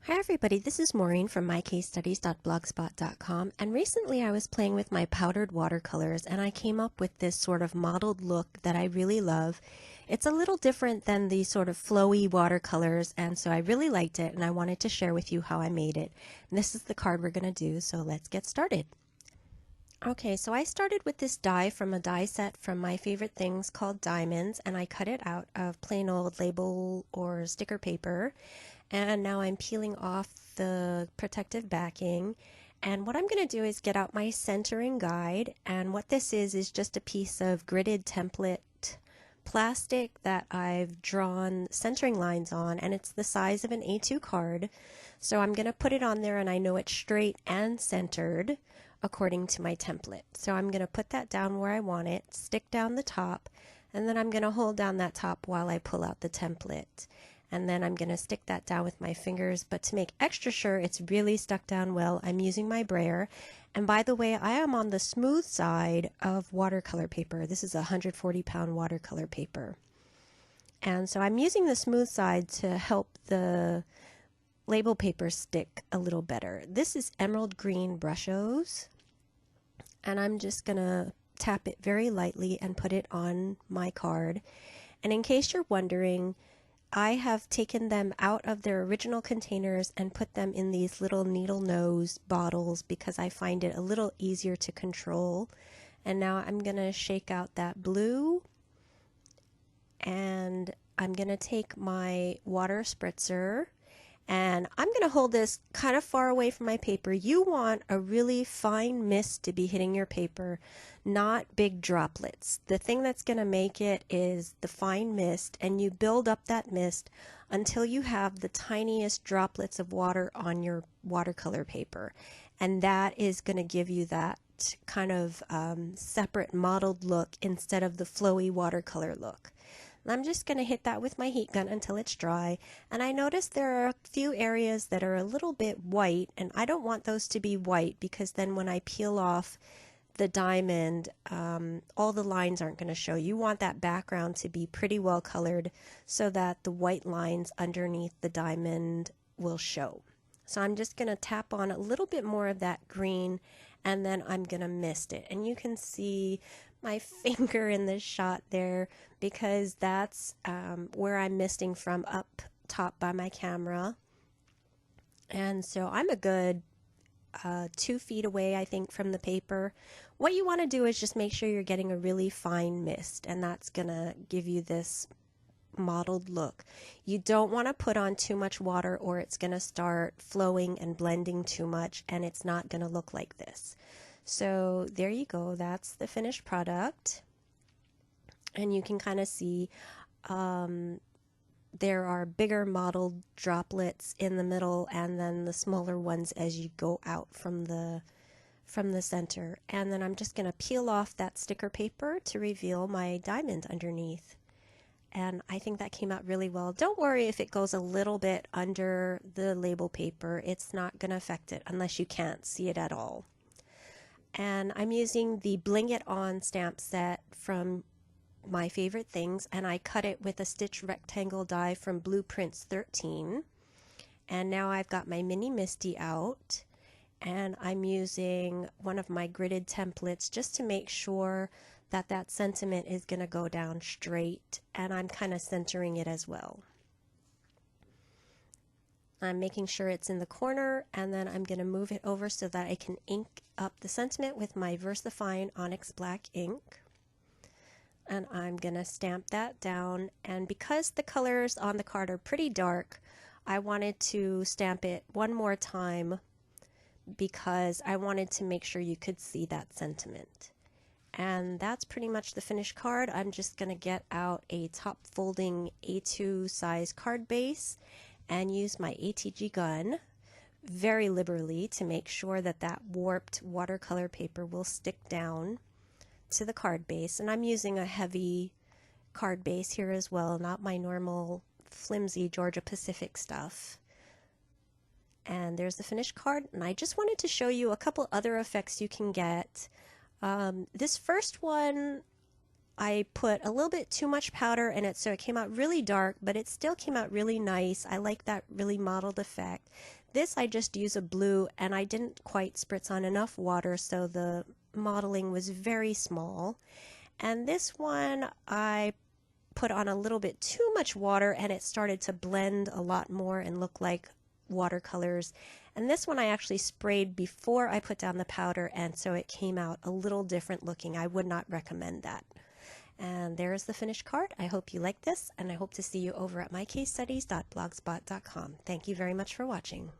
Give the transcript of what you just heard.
Hi everybody, this is Maureen from mycasestudies.blogspot.com, and recently I was playing with my powdered watercolors and I came up with this sort of mottled look that I really love. It's a little different than the sort of flowy watercolors, and so I really liked it and I wanted to share with you how I made it. And this is the card we're going to do, so let's get started. Okay, so I started with this die from a die set from My Favorite Things called Diamonds, and I cut it out of plain old label or sticker paper. And now I'm peeling off the protective backing. And what I'm going to do is get out my centering guide. And what this is just a piece of gridded template plastic that I've drawn centering lines on, and it's the size of an A2 card. So I'm going to put it on there and I know it's straight and centered according to my template. So I'm going to put that down where I want it, stick down the top, and then I'm going to hold down that top while I pull out the template. And then I'm going to stick that down with my fingers, but to make extra sure it's really stuck down well, I'm using my brayer. And by the way, I am on the smooth side of watercolor paper. This is a 140-pound watercolor paper. And so I'm using the smooth side to help the label paper stick a little better. This is emerald green Brushos, and I'm just going to tap it very lightly and put it on my card. And in case you're wondering, I have taken them out of their original containers and put them in these little needle nose bottles because I find it a little easier to control. And now I'm going to shake out that blue, and I'm going to take my water spritzer and I'm going to hold this kind of far away from my paper. You want a really fine mist to be hitting your paper, not big droplets. The thing that's going to make it is the fine mist, and you build up that mist until you have the tiniest droplets of water on your watercolor paper. And that is going to give you that kind of separate mottled look instead of the flowy watercolor look. I'm just going to hit that with my heat gun until it's dry, and I notice there are a few areas that are a little bit white, and I don't want those to be white because then when I peel off the diamond, all the lines aren't going to show. You want that background to be pretty well colored so that the white lines underneath the diamond will show. So I'm just going to tap on a little bit more of that green, and then I'm going to mist it. And you can see my finger in this shot there because that's where I'm misting from up top by my camera. And so I'm a good 2 feet away, I think, from the paper. What you want to do is just make sure you're getting a really fine mist, and that's going to give you this mottled look. You don't want to put on too much water or it's going to start flowing and blending too much, and it's not going to look like this. So there you go, that's the finished product. And you can kind of see there are bigger mottled droplets in the middle and then the smaller ones as you go out from the center. And then I'm just going to peel off that sticker paper to reveal my diamond underneath. And I think that came out really well. Don't worry if it goes a little bit under the label paper. It's not going to affect it unless you can't see it at all. And I'm using the Bling It On stamp set from My Favorite Things, and I cut it with a stitch rectangle die from Blueprints 13. And now I've got my mini Misty out, and I'm using one of my gridded templates just to make sure that that sentiment is going to go down straight, and I'm kind of centering it as well. I'm making sure it's in the corner, and then I'm going to move it over so that I can ink up the sentiment with my VersaFine Onyx Black ink. And I'm going to stamp that down, and because the colors on the card are pretty dark, I wanted to stamp it one more time because I wanted to make sure you could see that sentiment. And that's pretty much the finished card. I'm just going to get out a top folding A2 size card base and use my ATG gun very liberally to make sure that that warped watercolor paper will stick down to the card base. And I'm using a heavy card base here as well, not my normal flimsy Georgia Pacific stuff. And there's the finished card, and I just wanted to show you a couple other effects you can get. This first one I put a little bit too much powder in it, so it came out really dark, but it still came out really nice. I like that really mottled effect. This I just use a blue, and I didn't quite spritz on enough water, so the mottling was very small. And this one I put on a little bit too much water, and it started to blend a lot more and look like watercolors. And this one I actually sprayed before I put down the powder, and so it came out a little different looking. I would not recommend that. And there's the finished card. I hope you like this, and I hope to see you over at mycasestudies.blogspot.com. Thank you very much for watching.